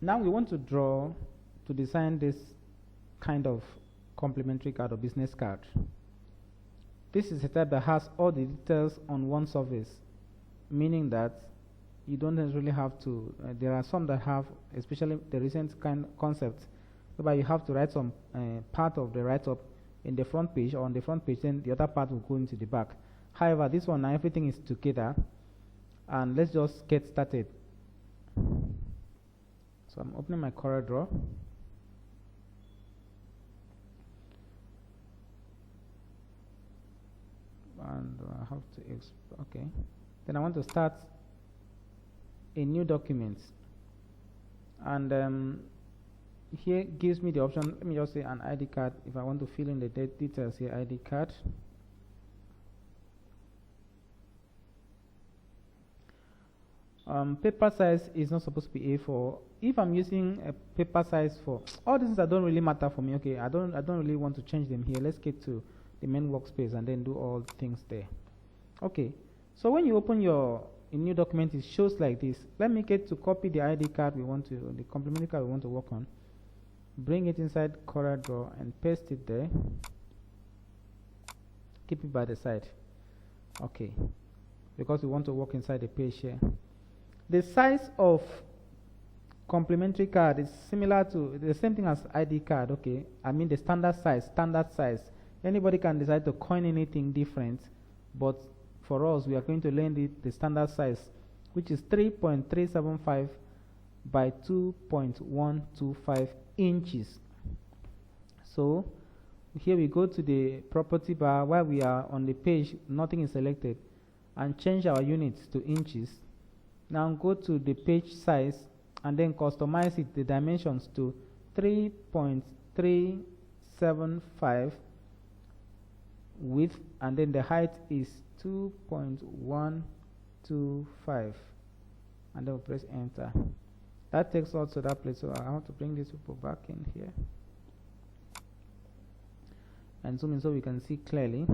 Now we want to design this kind of complementary card or business card. This is a type that has all the details on one surface, meaning that you don't necessarily have to, there are some that have, especially the recent kind concepts, whereby you have to write some part of the write-up in the front page, or on the front page, then the other part will go into the back. However, this one now everything is together, and let's just get started. So I'm opening my CorelDraw. And I have to okay. Then I want to start a new document, and here gives me the option. Let me just say an ID card. If I want to fill in the details here, ID card. Paper size is not supposed to be A4. If I'm using a paper size for all these that don't really matter for me, okay, I don't really want to change them here. Let's get to the main workspace and then do all things there. Okay, so when you open a new document, it shows like this. Let me get to copy the ID card the complementary card we want to work on. Bring it inside CorelDraw and paste it there. Keep it by the side. Okay, because we want to work inside the page here. The size of complementary card is similar to the same thing as ID card. Okay, I mean the standard size. Anybody can decide to coin anything different, but for us we are going to learn the standard size, which is 3.375 by 2.125 inches. So here we go to the property bar. While we are on the page, nothing is selected, and change our units to inches. Now go to the page size and then customize it, the dimensions to 3.375 width, and then the height is 2.125, and then we'll press enter. That takes us to that place. So I have to bring this people back in here and zoom in so we can see clearly.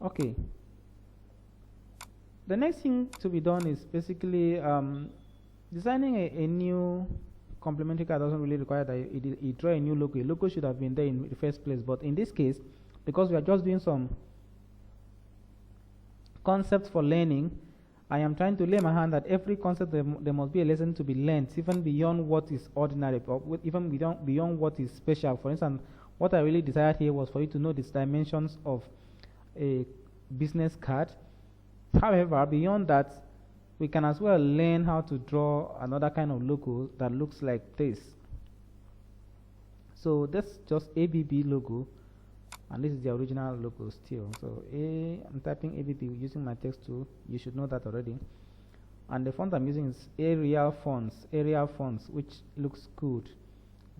Okay, the next thing to be done is basically designing a new complementary card. Doesn't really require that you draw a new logo. A logo should have been there in the first place, but in this case, because we are just doing some concepts for learning, I am trying to lay my hand that every concept there must be a lesson to be learned, even beyond what is ordinary, or even beyond what is special. For instance, what I really desired here was for you to know these dimensions of a business card. However, beyond that, we can as well learn how to draw another kind of logo that looks like this. So that's just ABB logo, and this is the original logo still. So I'm typing ABB using my text tool. You should know that already. And the font I'm using is Arial fonts, which looks good.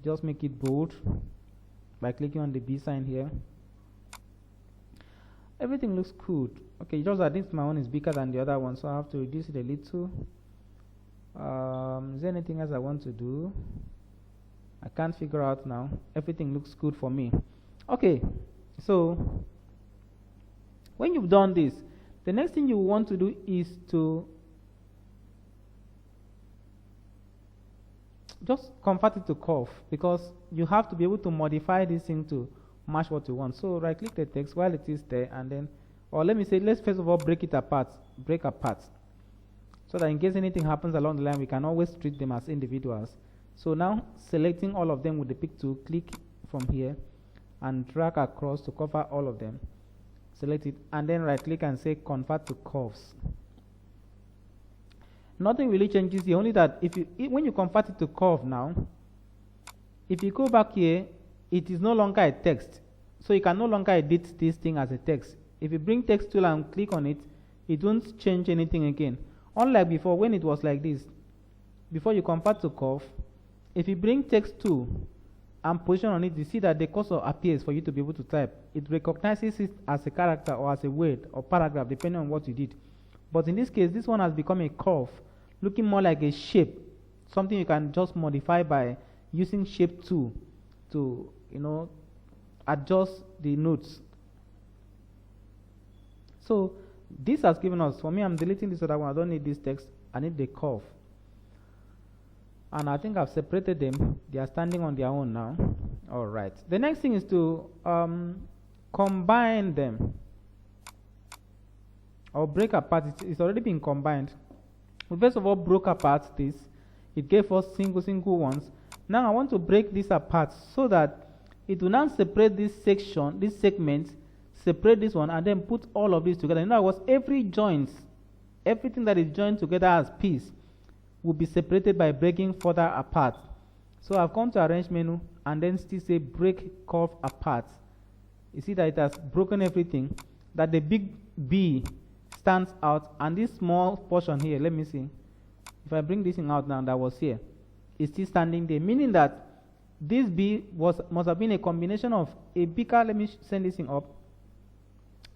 Just make it bold by clicking on the B sign here. Everything looks good. Okay, just that this my one is bigger than the other one, so I have to reduce it a little. Is there anything else I want to do? I can't figure out now. Everything looks good for me. Okay, so when you've done this, the next thing you want to do is to just convert it to curve, because you have to be able to modify this thing to match what you want. So right click the text while it is there, and then, or let me say, let's first of all break apart, so that in case anything happens along the line, we can always treat them as individuals. So now selecting all of them with the pick tool, click from here and drag across to cover all of them. Select it and then right click and say convert to curves. Nothing really changes here, only that when you convert it to curve now, if you go back here, it is no longer a text. So you can no longer edit this thing as a text. If you bring text tool and click on it, it won't change anything again. Unlike before, when it was like this, before you convert to curve, if you bring text tool and position on it, you see that the cursor appears for you to be able to type. It recognizes it as a character or as a word or paragraph, depending on what you did. But in this case, this one has become a curve, looking more like a shape, something you can just modify by using shape tool to, adjust the notes. So this has given us, for me, I'm deleting this other one. I don't need this text. I need the curve. and I think I've separated them. They are standing on their own now. All right, the next thing is to combine them or break apart. It's already been combined. We first of all broke apart this. It gave us single ones. Now I want to break this apart so that it will now separate this section, this segment, separate this one, and then put all of this together. In other words, every joint, everything that is joined together as piece will be separated by breaking further apart. So I've come to arrange menu and then still say break curve apart. You see that it has broken everything, that the big B stands out, and this small portion here, let me see. If I bring this thing out now that was here, it's still standing there, meaning that this B must have been a combination of a beaker. Let me send this thing up.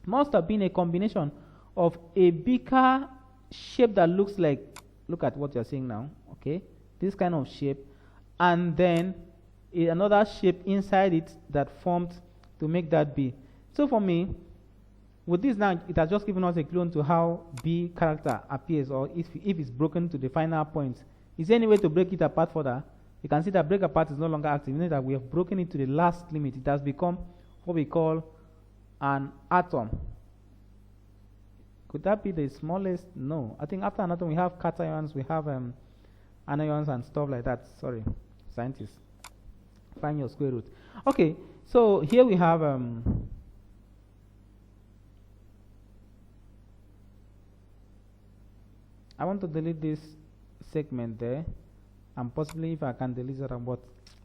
Must have been a combination of a beaker shape that looks like, look at what you're seeing now, okay? This kind of shape, and then another shape inside it that formed to make that B. So for me, with this now, it has just given us a clue into how B character appears, or if it's broken to the final point. Is there any way to break it apart further? You can see that break apart is no longer active, meaning that we have broken it to the last limit. It has become what we call an atom. Could that be the smallest? No. I think after an atom we have cations, we have anions and stuff like that. Sorry, scientists. Find your square root. Okay, so here we have I want to delete this segment there, and possibly if I can delete that, but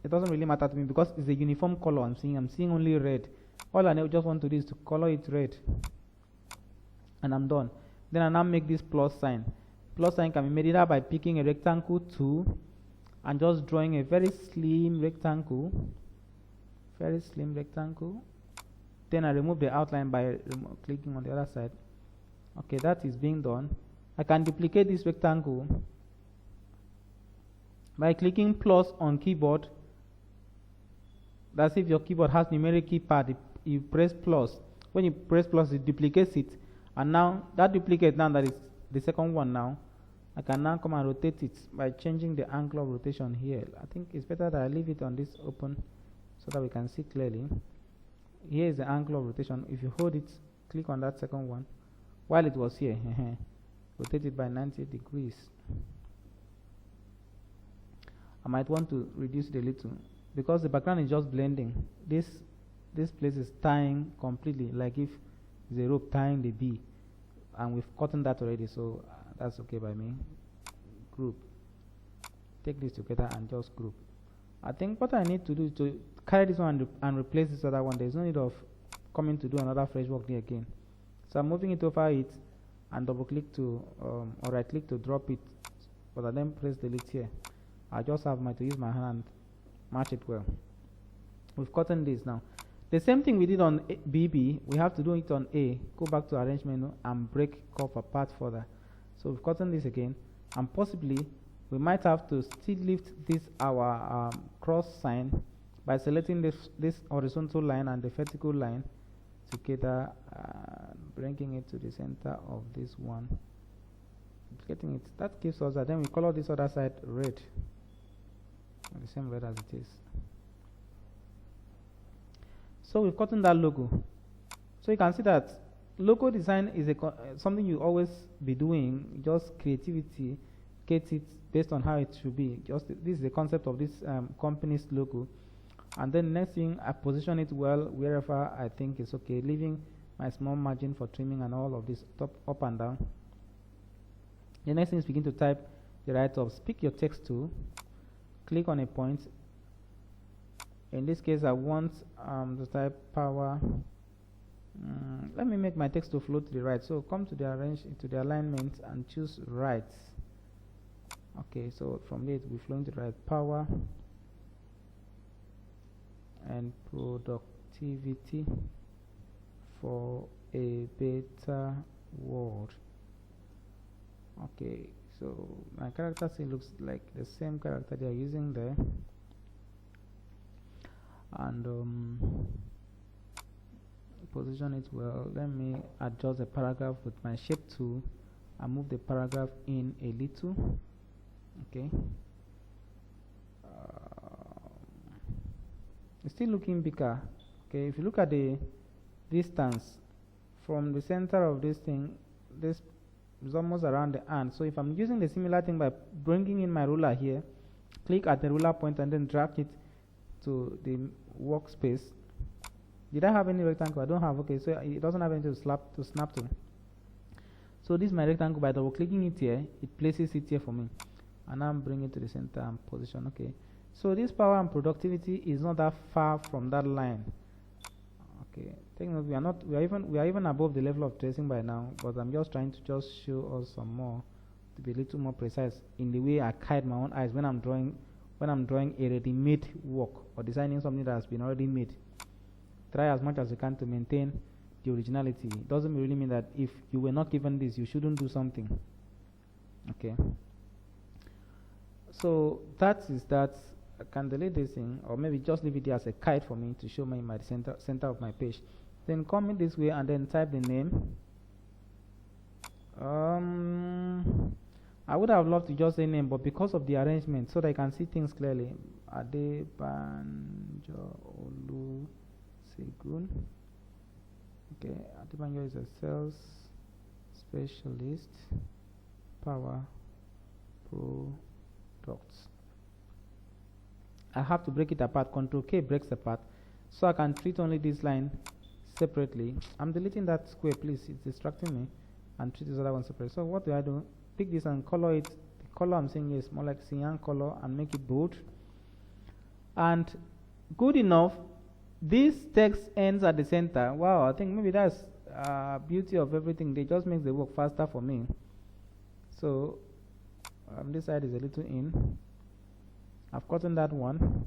it doesn't really matter to me because it's a uniform color. I'm seeing only red. All I just want to do is to color it red, and I'm done. Then I now make this plus sign. Plus sign can be made either by picking a rectangle tool and just drawing a very slim rectangle. Then I remove the outline by clicking on the other side. Okay, that is being done. I can duplicate this rectangle by clicking plus on keyboard. That's if your keyboard has numeric keypad. You press plus. When you press plus, it duplicates it, and now that duplicate, now that is the second one. Now I can now come and rotate it by changing the angle of rotation here. I think it's better that I leave it on this open so that we can see clearly. Here is the angle of rotation. If you hold it, click on that second one while it was here. Rotate it by 90 degrees. I might want to reduce it a little because the background is just blending. This place is tying completely, like if there's a rope tying the B, and we've gotten that already, so that's okay by me. Group. Take this together and just group. I think what I need to do is to carry this one and replace this other one. There's no need of coming to do another fresh work there again. So I'm moving it over it and double click to or right click to drop it, but I then press delete here. I just have to use my hand and match it well. We've gotten this now. The same thing we did on BB, we have to do it on A. Go back to arrange menu and break curve apart further. So we've gotten this again, and possibly we might have to still lift this our cross sign by selecting this horizontal line and the vertical line together, bringing it to the center of this one. Getting it, that gives us that. Then we color this other side red, the same red as it is. So we've gotten that logo. So you can see that logo design is something you always be doing. Just creativity, get it based on how it should be. Just this is the concept of this company's logo. And then next thing, I position it well wherever I think it's okay, leaving my small margin for trimming and all of this up and down. The next thing is begin to type the write-ups. Pick your text tool, click on a point. In this case, I want to type power. Let me make my text to flow to the right. So come to the alignment and choose right. Okay, so from there it will be flowing to the right. Power and productivity for a better world. Okay, so my character still looks like the same character they are using there. And position it well. Let me adjust the paragraph with my shape tool and move the paragraph in a little. Okay, It's still looking bigger. Okay, if you look at the distance from the center of this thing, this is almost around the hand. So if I'm using the similar thing by bringing in my ruler here, click at the ruler point and then drag it to the workspace. Did I have any rectangle? I don't have. Okay, so it doesn't have anything to snap to. So this is my rectangle. By double clicking it here, it places it here for me, and I'm bringing it to the center and position. Okay, so this power and productivity is not that far from that line. Okay, take note, we are even above the level of tracing by now, but I'm just trying to just show us some more, to be a little more precise in the way I guide my own eyes when I'm drawing a ready-made work or designing something that has been already made. Try as much as you can to maintain the originality. It doesn't really mean that if you were not given this, you shouldn't do something. Okay, so that is that. I can delete this thing, or maybe just leave it there as a guide for me to show me my center of my page. Then come in this way and then type the name. I would have loved to just say name, but because of the arrangement, so that I can see things clearly. Adebanjo Olusegun. Okay, Adebanjo is a sales specialist. Power products. I have to break it apart. Control K breaks apart, so I can treat only this line separately. I'm deleting that square, please. It's distracting me. And treat this other one separately. So what do? Pick this and color it. The color I'm saying is more like cyan color, and make it bold. And good enough. This text ends at the center. Wow, I think maybe that's beauty of everything. They just makes the work faster for me. So this side is a little in. I've gotten that one.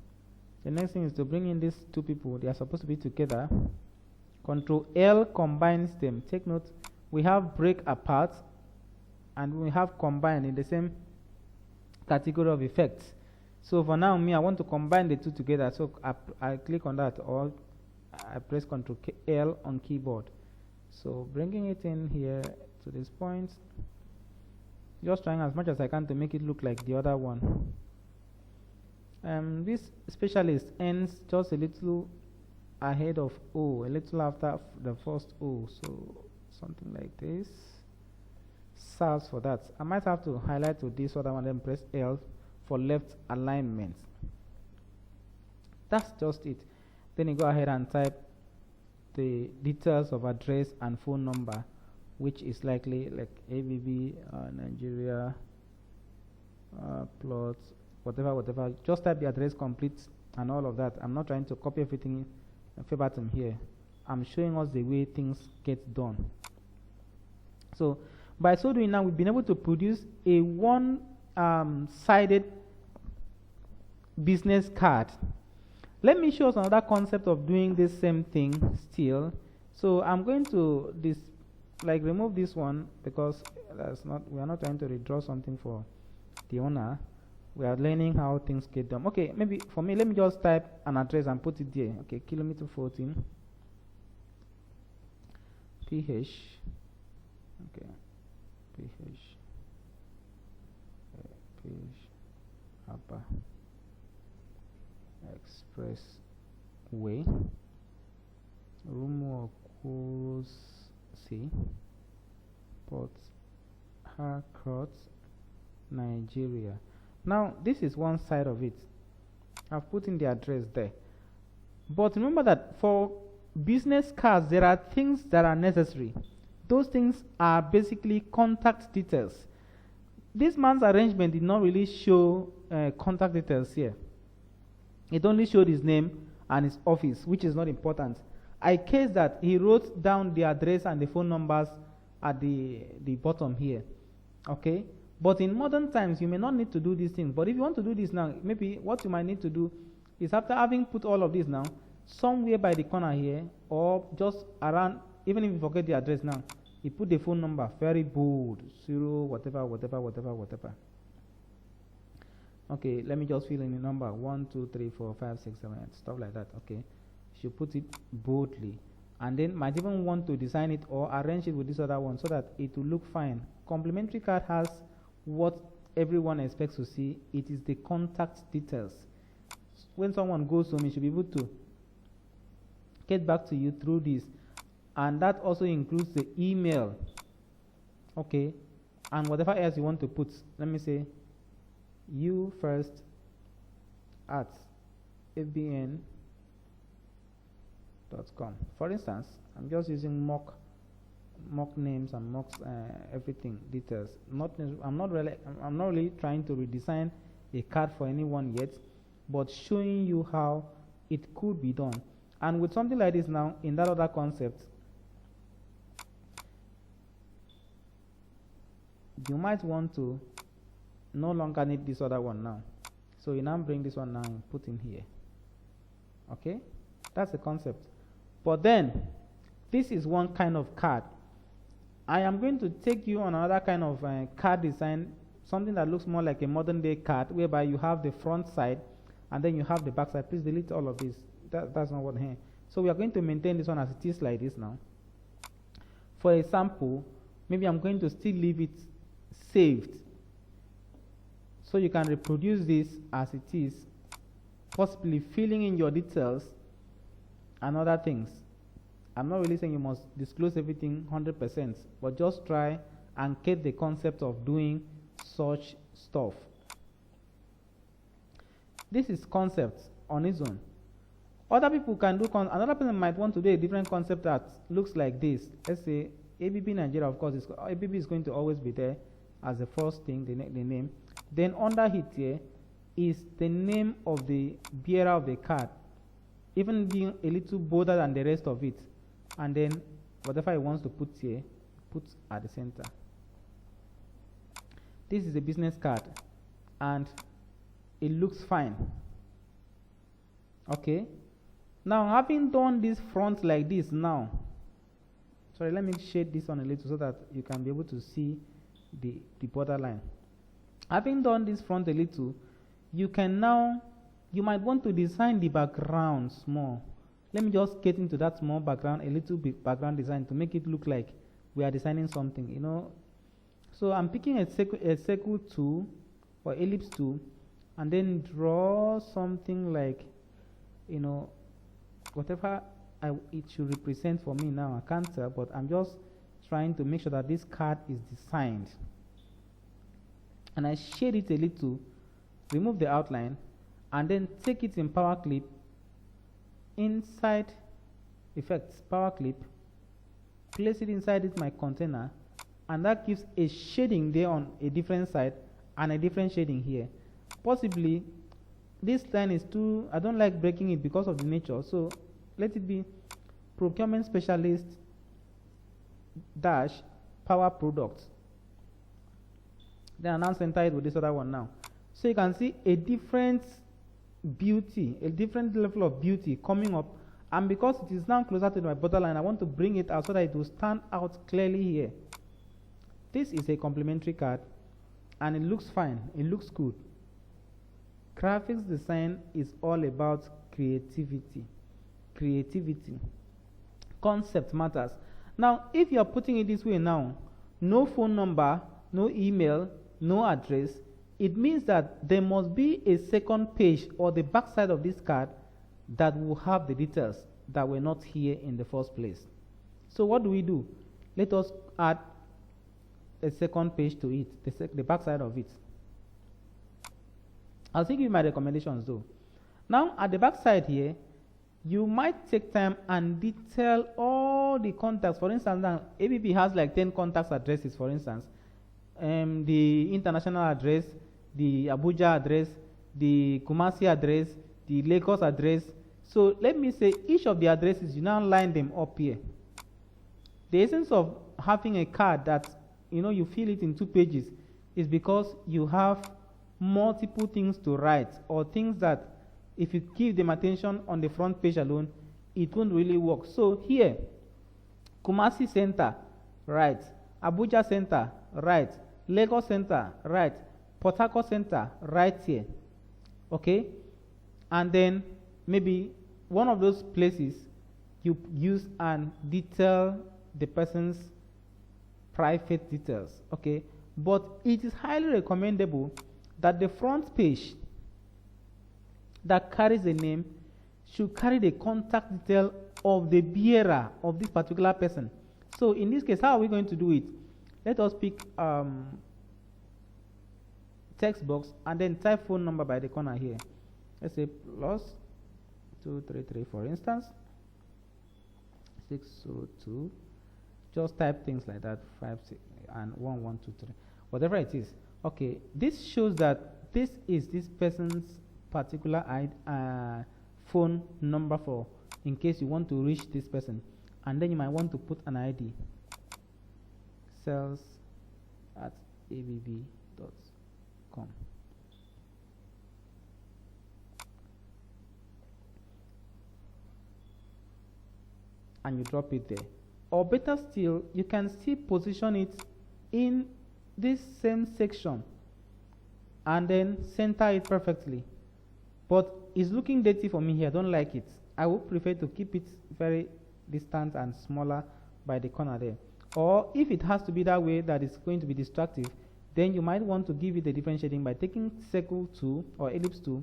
The next thing is to bring in these two people. They are supposed to be together. Control L combines them. Take note, we have break apart and we have combine in the same category of effects. So for now, I want to combine the two together. So I click on that, or I press Control L on keyboard. So bringing it in here to this point, just trying as much as I can to make it look like the other one. This specialist ends just a little ahead of O, a little after the first O, so something like this serves for that. I might have to highlight to this other one, then press L for left alignment. That's just it. Then you go ahead and type the details of address and phone number, which is likely like ABB, Nigeria, plot, whatever. Just type the address complete and all of that. I'm not trying to copy everything verbatim here. I'm showing us the way things get done. So by so doing now, we've been able to produce a one-sided business card. Let me show us another concept of doing this same thing still. So I'm going to remove this one, because we are not trying to redraw something for the owner. We are learning how things get done. Okay, maybe for me, let me just type an address and put it there. Okay, kilometer 14 PH. Okay, PH Upper Expressway, Rumo Kuros C, Port Harcourt, Nigeria. Now, this is one side of it. I've put in the address there. But remember that for business cards, there are things that are necessary. Those things are basically contact details. This man's arrangement did not really show contact details here. It only showed his name and his office, which is not important. I case that he wrote down the address and the phone numbers at the bottom here. Okay? But in modern times, you may not need to do these things. But if you want to do this now, maybe what you might need to do is, after having put all of this now, somewhere by the corner here, or just around, even if you forget the address now, you put the phone number, very bold, 0, whatever. Okay, let me just fill in the number, 1, 2, 3, 4, 5, 6, 7, 8, stuff like that. Okay, you should put it boldly. And then might even want to design it or arrange it with this other one so that it will look fine. Complementary card has what everyone expects to see. It is the contact details. When someone goes home, you should be able to get back to you through this, and that also includes the email, okay, and whatever else you want to put. Let me say you first at fbn.com. For instance, I'm just using mock names and mock everything details. I'm not really trying to redesign a card for anyone yet, but showing you how it could be done. And with something like this now, in that other concept, you might want to no longer need this other one now. So you now bring this one now and put in here. Okay, that's the concept. But then this is one kind of card. I am going to take you on another kind of card design, something that looks more like a modern day card, whereby you have the front side and then you have the back side. Please delete all of this. That's not what here. So we are going to maintain this one as it is like this now. For example, maybe I'm going to still leave it saved, so you can reproduce this as it is, possibly filling in your details and other things. I'm not really saying you must disclose everything 100%, but just try and get the concept of doing such stuff. This is concept on its own. Other people can do, another person might want to do a different concept that looks like this. Let's say ABB Nigeria, of course, ABB is going to always be there as the first thing, the name. Then under it here is the name of the bearer of the card, even being a little bolder than the rest of it. And then whatever he wants to put here, put at the center. This is a business card, and it looks fine. Okay. Now, having done this front like this now, sorry, let me shade this on a little so that you can be able to see the borderline. Having done this front a little, you can now, you might want to design the background small. Let me just get into that small background, a little bit background design to make it look like we are designing something, you know. So I'm picking a circle tool or ellipse tool, and then draw something like, you know, whatever it should represent for me now. I can't tell, but I'm just trying to make sure that this card is designed. And I shade it a little, remove the outline, and then take it in Power Clip, inside Effects, Power Clip, place it inside my container, and that gives a shading there on a different side and a different shading here. Possibly this line is too, I don't like breaking it because of the nature, so let it be procurement specialist dash power products. Then I now center it with this other one now. So you can see a different beauty, a different level of beauty coming up. And because it is now closer to my borderline, I want to bring it out so that it will stand out clearly here. This is a complementary card, and it looks fine. It looks good. Graphics design is all about creativity. Creativity. Concept matters. Now, if you are putting it this way now, no phone number, no email, no address, it means that there must be a second page or the back side of this card that will have the details that were not here in the first place. So what do? Let us add a second page to it, the back side of it. I'll give you my recommendations though. Now at the back side here, you might take time and detail all the contacts. For instance, now ABB has like 10 contacts addresses, for instance. The international address, the Abuja address, the Kumasi address, the Lagos address. So let me say each of the addresses, you now line them up here. The essence of having a card that, you know, you fill it in 2 pages is because you have multiple things to write, or things that if you give them attention on the front page alone, it won't really work. So here, Kumasi Center, right. Abuja Center, right. Lagos Center, right. Port Harcourt Center, right here. Okay? And then maybe one of those places you use and detail the person's private details. Okay? But it is highly recommendable that the front page that carries the name, should carry the contact detail of the bearer of this particular person. So in this case, how are we going to do it? Let us pick text box and then type phone number by the corner here. Let's say +233, for instance, 602. Just type things like that, 56 and 1123, whatever it is. Okay, this shows that this is this person's particular phone number for in case you want to reach this person. And then you might want to put an ID, sales@abb.com. And you drop it there. Or better still, you can still position it in this same section and then center it perfectly. But it's looking dirty for me here. I don't like it. I would prefer to keep it very distant and smaller by the corner there. Or if it has to be that way that it's going to be distractive, then you might want to give it a different shading by taking circle tool or ellipse tool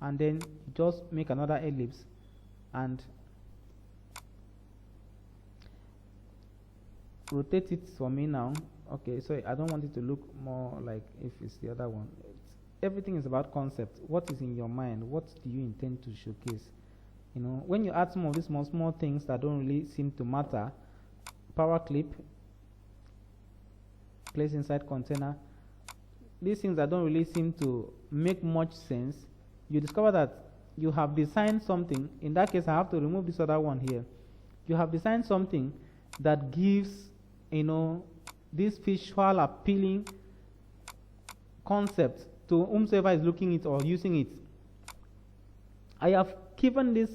and then just make another ellipse and rotate it for me now. Okay, so I don't want it to look more like if it's the other one. Everything is about concept. What is in your mind? What do you intend to showcase? You know, when you add some of these small things that don't really seem to matter, power clip, place inside container, these things that don't really seem to make much sense, you discover that you have designed something. In that case, I have to remove this other one here. You have designed something that gives, you know, this visual appealing concept to whomsoever is looking it or using it. I have given this,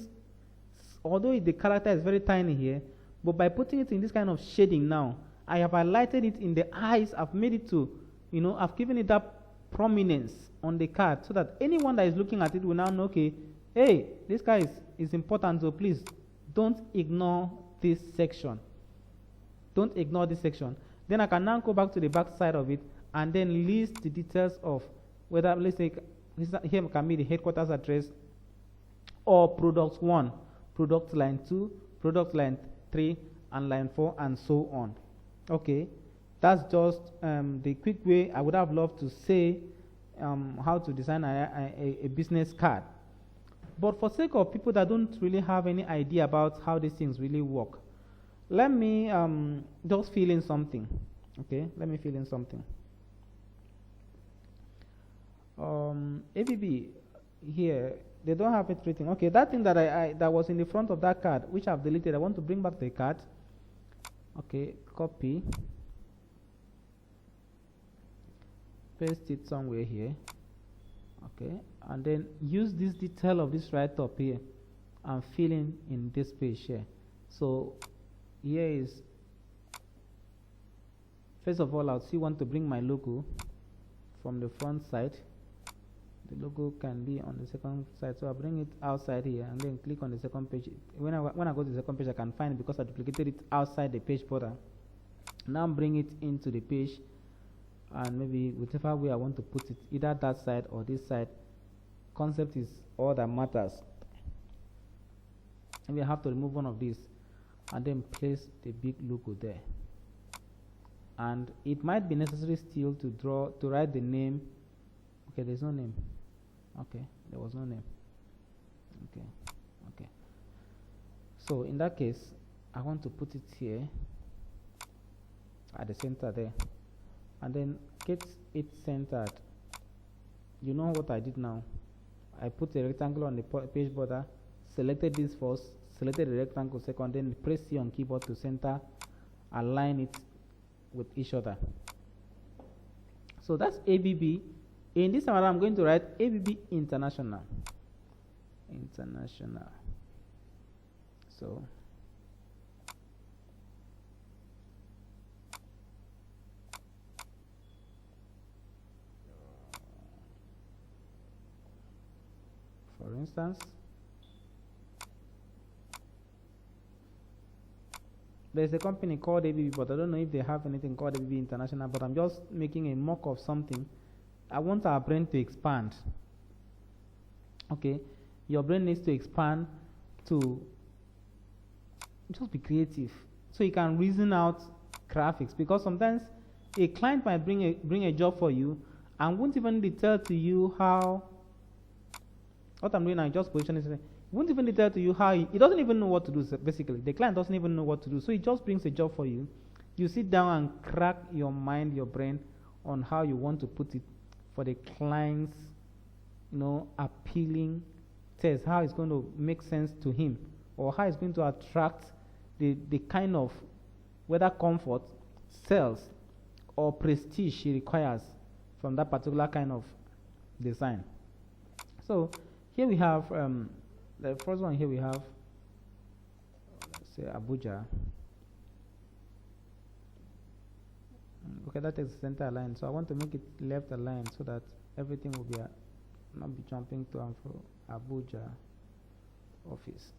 although the character is very tiny here, but by putting it in this kind of shading now, I have highlighted it in the eyes. I've made it to, you know, I've given it that prominence on the card so that anyone that is looking at it will now know, okay, hey, this guy is important, so please don't ignore this section. Don't ignore this section. Then I can now go back to the back side of it and then list the details of whether, let's say, here can be the headquarters address or product 1, product line 2, product line 3, and line 4, and so on. Okay, that's just the quick way I would have loved to say how to design a business card. But for sake of people that don't really have any idea about how these things really work, let me just fill in something. Okay, let me fill in something. ABB here, they don't have it written. Okay, that thing that that was in the front of that card, which I've deleted, I want to bring back the card. Okay, copy, paste it somewhere here. Okay, and then use this detail of this right up here and fill in this page here. So here is, first of all, I'll still want to bring my logo from the front side. The logo can be on the second side, so I'll bring it outside here and then click on the second page. When I go to the second page, I can find it because I duplicated it outside the page border. Now bring it into the page, and maybe whichever way I want to put it, either that side or this side. Concept is all that matters. And we have to remove one of these and then place the big logo there. And it might be necessary still to write the name. Okay, there's no name. Okay, there was no name. Okay. So in that case, I want to put it here at the center there, and then get it centered. You know what I did now? I put a rectangle on the page border, selected this first, selected the rectangle second, then press C on keyboard to center, align it with each other. So that's ABB. In this time I'm going to write ABB International. So for instance, there's a company called ABB, but I don't know if they have anything called ABB International, but I'm just making a mock of something. I want our brain to expand. Okay, your brain needs to expand to just be creative, so you can reason out graphics, because sometimes a client might bring a job for you and won't even detail to you how. What I'm doing now, just positioning it. Won't even detail to you how he doesn't even know what to do. Basically, the client doesn't even know what to do, so he just brings a job for you. You sit down and crack your mind, your brain, on how you want to put it for the client's, appealing test, how it's going to make sense to him, or how it's going to attract the kind of, whether comfort, sales, or prestige he requires from that particular kind of design. So here we have the first one. Here we have, let's say, Abuja. Okay, that is center aligned, so I want to make it left aligned so that everything will be not be jumping to and fro. Abuja office.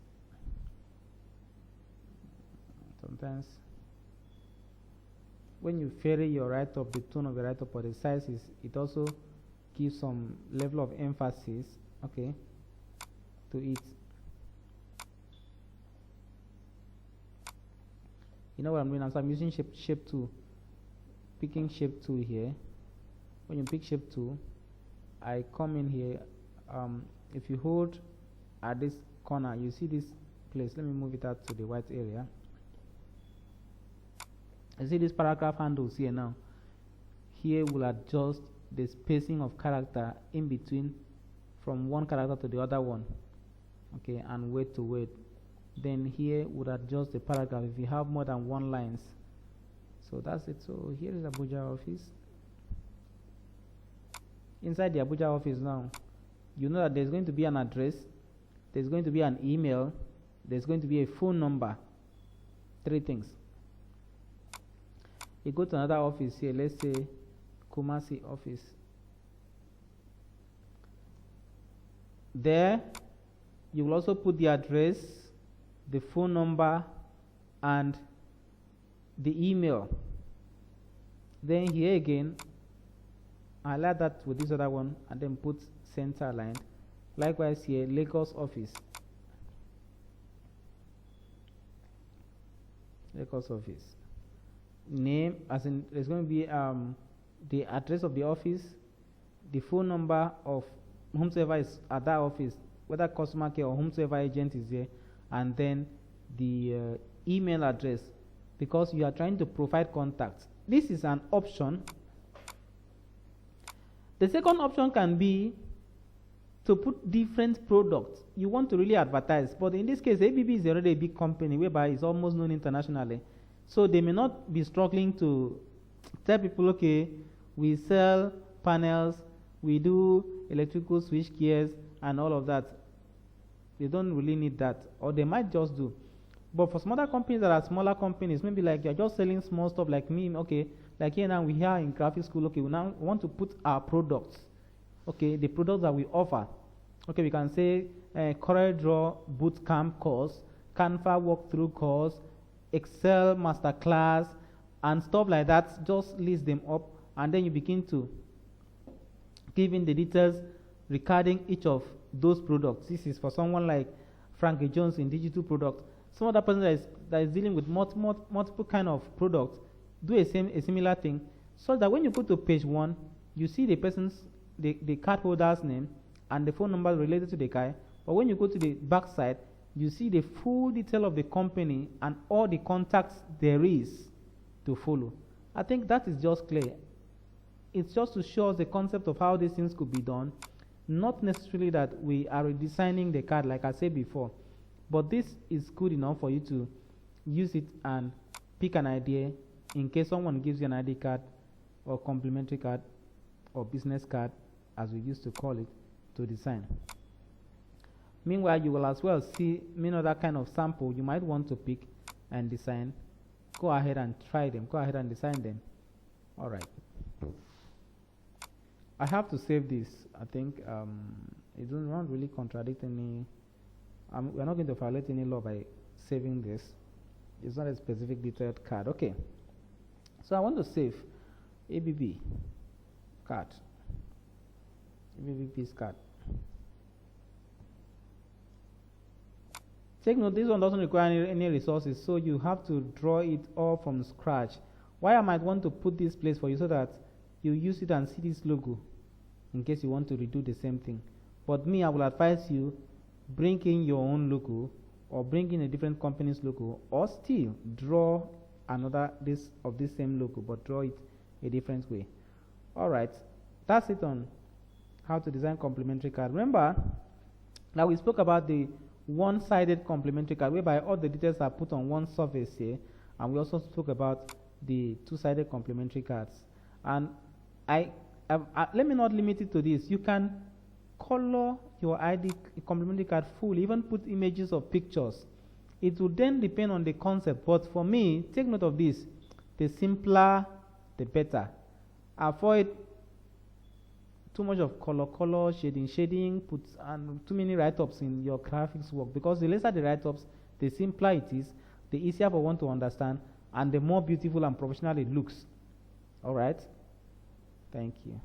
Sometimes when you vary your write-up, the tone of the write-up or the sizes, it also gives some level of emphasis, okay, to it. You know what I'm doing? So I'm using shape 2. Picking shape 2 here. When you pick shape 2, I come in here. If you hold at this corner, you see this place. Let me move it out to the white area. You see this paragraph handles here now. Here we'll adjust the spacing of character in between from one character to the other one, okay, and weight to weight. Then here we'll adjust the paragraph if you have more than one lines. So that's it. So here is Abuja office. Inside the Abuja office now, you know that there's going to be an address, there's going to be an email, there's going to be a phone number. 3 things. You go to another office here, let's say Kumasi office. There, you will also put the address, the phone number, and the email. Then here again, highlight that with this other one and then put center aligned. Likewise here, Lagos office. Lagos office. Name, as in there's going to be the address of the office, the phone number of whomsoever is at that office, whether customer care or whomsoever agent is there, and then the email address, because you are trying to provide contacts. This is an option. The second option can be to put different products you want to really advertise, but in this case ABB is already a big company whereby it's almost known internationally, so they may not be struggling to tell people, okay, we sell panels, we do electrical switch gears and all of that. They don't really need that, or they might just do. But for some other companies that are smaller companies, maybe like you're just selling small stuff like me, okay, like here now we here in graphic school, okay, we now want to put our products, okay, the products that we offer. Okay, we can say CorelDraw Bootcamp course, Canva walkthrough course, Excel masterclass, and stuff like that. Just list them up, and then you begin to give in the details regarding each of those products. This is for someone like Frankijones in digital products. Some other person that is dealing with multiple kind of products, do a similar thing, so that when you go to page 1, you see the person's the card holder's name and the phone number related to the guy. But when you go to the back side, you see the full detail of the company and all the contacts there is to follow. I think that is just clear. It's just to show us the concept of how these things could be done. Not necessarily that we are redesigning the card like I said before, but this is good enough for you to use it and pick an idea in case someone gives you an ID card or complimentary card or business card, as we used to call it, to design. Meanwhile, you will as well see many other kind of sample you might want to pick and design. Go ahead and try them. Go ahead and design them. All right. I have to save this. I think it does not really contradict any. We're not going to violate any law by saving this. It's not a specific detailed card. Okay. So I want to save ABB card. ABB's card. Take note, this one doesn't require any resources, so you have to draw it all from scratch. Why I might want to put this place for you so that you use it and see this logo in case you want to redo the same thing. But me, I will advise you, bring in your own logo or bring in a different company's logo, or still draw another this same logo but draw it a different way. Alright, that's it on how to design complementary card. Remember that we spoke about the one-sided complementary card whereby all the details are put on one surface here, and we also spoke about the two-sided complementary cards. And let me not limit it to this. You can color your ID complementary card full, even put images of pictures. It will then depend on the concept, but for me, take note of this: the simpler the better. Avoid too much of color, shading, and too many write-ups in your graphics work, because the lesser the write-ups, the simpler it is, the easier for one to understand, and the more beautiful and professional it looks. All right, thank you.